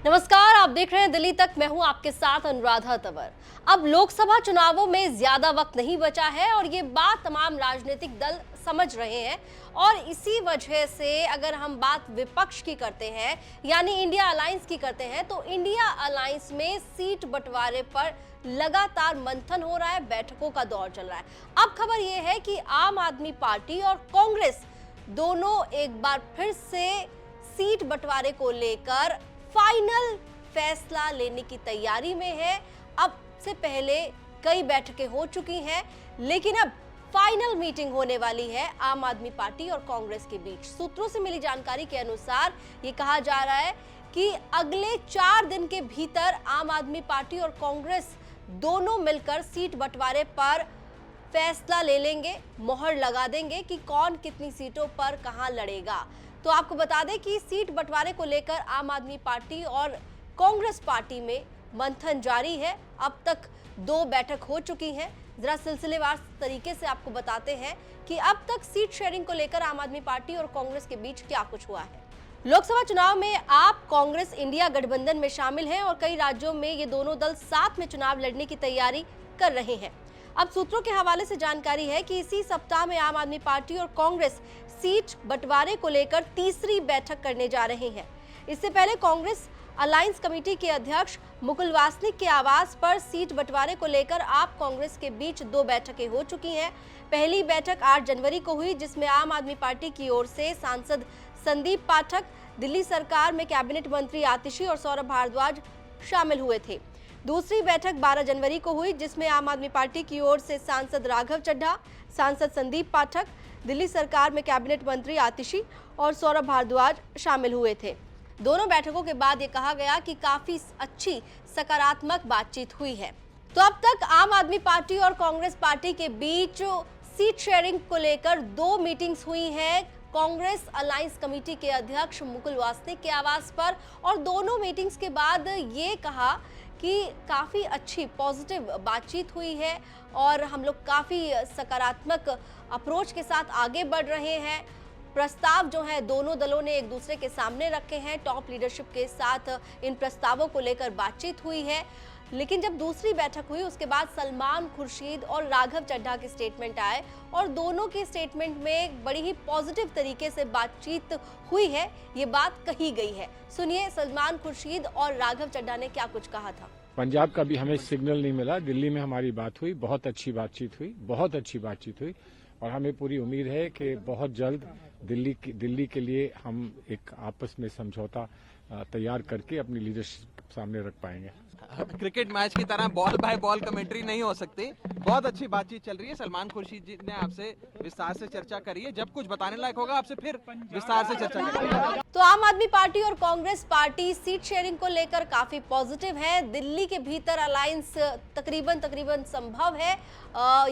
नमस्कार, आप देख रहे हैं दिल्ली तक। मैं हूं आपके साथ अनुराधा तंवर। अब लोकसभा चुनावों में ज्यादा वक्त नहीं बचा है और ये बात तमाम राजनीतिक दल समझ रहे हैं। और इसी वजह से अगर हम बात विपक्ष की करते हैं यानी इंडिया अलायंस की करते हैं, तो इंडिया अलायंस में सीट बंटवारे पर लगातार मंथन हो रहा है, बैठकों का दौर चल रहा है। अब खबर यह है कि आम आदमी पार्टी और कांग्रेस दोनों एक बार फिर से सीट बंटवारे को लेकर फाइनल फैसला लेने की तैयारी में है। अब से पहले कई बैठकें हो चुकी हैं, लेकिन अब फाइनल मीटिंग होने वाली है आम आदमी पार्टी और कांग्रेस के बीच। सूत्रों से मिली जानकारी के अनुसार ये कहा जा रहा है कि अगले 4 दिन के भीतर आम आदमी पार्टी और कांग्रेस दोनों मिलकर सीट बंटवारे पर फैसला ले लेंगे, मोहर लगा देंगे कि कौन कितनी सीटों पर कहां लड़ेगा। तो आपको बता दें कि सीट बंटवारे को लेकर आम आदमी पार्टी और कांग्रेस पार्टी में मंथन जारी है। अब तक 2 बैठक हो चुकी हैं। जरा सिलसिलेवार तरीके से आपको बताते हैं कि अब तक सीट शेयरिंग को लेकर आम आदमी पार्टी और कांग्रेस के बीच क्या कुछ हुआ है। लोकसभा चुनाव में आप कांग्रेस इंडिया गठबंधन में शामिल हैं और कई राज्यों में ये दोनों दल साथ में चुनाव लड़ने की तैयारी कर रहे हैं। अब सूत्रों के हवाले से जानकारी है कि इसी सप्ताह में आम आदमी पार्टी और कांग्रेस सीट बंटवारे को लेकर तीसरी बैठक करने जा रहे हैं। इससे पहले कांग्रेस अलायंस कमेटी के अध्यक्ष मुकुल वासनिक के आवास पर सीट बंटवारे को लेकर आप कांग्रेस के बीच 2 बैठकें हो चुकी हैं। पहली बैठक 8 जनवरी को हुई, जिसमें आम आदमी पार्टी की ओर से सांसद संदीप पाठक, दिल्ली सरकार में कैबिनेट मंत्री आतिशी और सौरभ भारद्वाज शामिल हुए थे। दूसरी बैठक 12 जनवरी को हुई, जिसमें आम आदमी पार्टी की ओर से सांसद राघव चड्ढा, सांसद संदीप पाठक, दिल्ली सरकार में कैबिनेट मंत्री आतिशी और सौरभ भारद्वाज शामिल हुए थे। दोनों बैठकों के बाद ये कहा गया कि काफी अच्छी सकारात्मक बातचीत हुई है। तो अब तक आम आदमी पार्टी और कांग्रेस पार्टी के बीच सीट शेयरिंग को लेकर 2 मीटिंग्स हुई हैं कांग्रेस अलायंस कमेटी के अध्यक्ष मुकुल वासनिक के आवास पर। और दोनों मीटिंग्स के बाद ये कहा कि काफ़ी अच्छी पॉजिटिव बातचीट हुई है और हम लोग काफ़ी सकारात्मक अप्रोच के साथ आगे बढ़ रहे हैं। प्रस्ताव जो है दोनों दलों ने एक दूसरे के सामने रखे हैं। टॉप लीडरशिप के साथ इन प्रस्तावों को लेकर बातचीत हुई है। लेकिन जब दूसरी बैठक हुई उसके बाद सलमान खुर्शीद और राघव चड्ढा के स्टेटमेंट आए और दोनों के स्टेटमेंट में बड़ी ही पॉजिटिव तरीके से बातचीत हुई है, ये बात कही गई है। सुनिए सलमान खुर्शीद और राघव चड्ढा ने क्या कुछ कहा था। पंजाब का भी हमें सिग्नल नहीं मिला, दिल्ली में हमारी बात हुई, बहुत अच्छी बातचीत हुई और हमें पूरी उम्मीद है कि बहुत जल्द दिल्ली के लिए हम एक आपस में समझौता तैयार करके अपनी लीडरशिप सामने रख पाएंगे। क्रिकेट मैच की तरह बॉल बाय बॉल कमेंट्री नहीं हो सकती। बहुत अच्छी बातचीत चल रही है। सलमान खुर्शीद जी ने आपसे विस्तार से चर्चा करी है। जब कुछ बताने लायक होगा आपसे फिर विस्तार से चर्चा करेंगे। तो आम आदमी पार्टी और कांग्रेस पार्टी सीट शेयरिंग को लेकर काफी पॉजिटिव है। दिल्ली के भीतर अलायंस तकरीबन संभव है।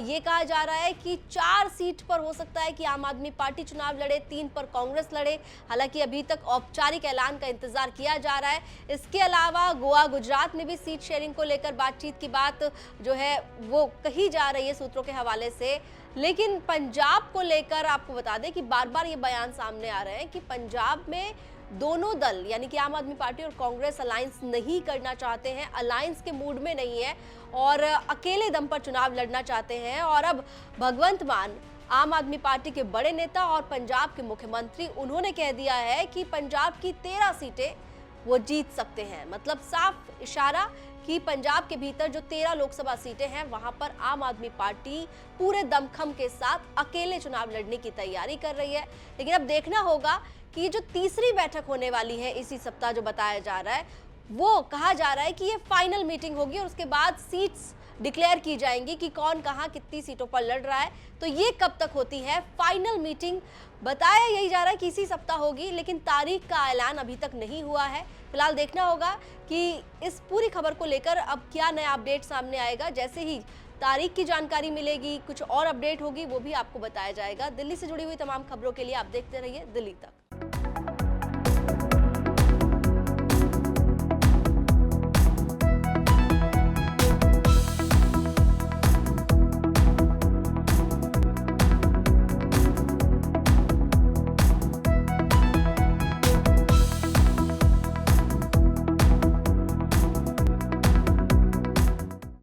ये कहा जा रहा है कि 4 सीट पर हो सकता है कि आम आदमी पार्टी चुनाव लड़े, 3 पर कांग्रेस लड़े। हालांकि अभी तक औपचारिक ऐलान का इंतजार किया जा रहा है। इसके अलावा गोवा, गुजरात में भी सीट शेयरिंग को लेकर बातचीत की बात जो है वो कही जा रही है सूत्रों के हवाले से। लेकिन पंजाब को लेकर आपको बता दें कि बार-बार ये बयान सामने आ रहे हैं कि पंजाब में दोनों दल यानी कि आम आदमी पार्टी और कांग्रेस अलायंस नहीं करना चाहते हैं, अलायंस के मूड में नहीं है और अकेले दम पर चुनाव लड़ना चाहते हैं। और अब भगवंत मान, आम आदमी पार्टी के बड़े नेता और पंजाब के मुख्यमंत्री, उन्होंने कह दिया है कि पंजाब की 13 सीटें वो जीत सकते हैं। मतलब साफ इशारा कि पंजाब के भीतर जो 13 लोकसभा सीटें हैं वहां पर आम आदमी पार्टी पूरे दमखम के साथ अकेले चुनाव लड़ने की तैयारी कर रही है। लेकिन अब देखना होगा कि ये जो तीसरी बैठक होने वाली है इसी सप्ताह जो बताया जा रहा है, वो कहा जा रहा है कि ये फाइनल मीटिंग होगी और उसके बाद सीट्स डिक्लेयर की जाएंगी कि कौन कहां कितनी सीटों पर लड़ रहा है। तो ये कब तक होती है फाइनल मीटिंग, बताया यही जा रहा है कि इसी सप्ताह होगी, लेकिन तारीख का ऐलान अभी तक नहीं हुआ है। फिलहाल देखना होगा कि इस पूरी खबर को लेकर अब क्या नया अपडेट सामने आएगा। जैसे ही तारीख की जानकारी मिलेगी, कुछ और अपडेट होगी, वो भी आपको बताया जाएगा। दिल्ली से जुड़ी हुई तमाम खबरों के लिए आप देखते रहिए दिल्ली तक।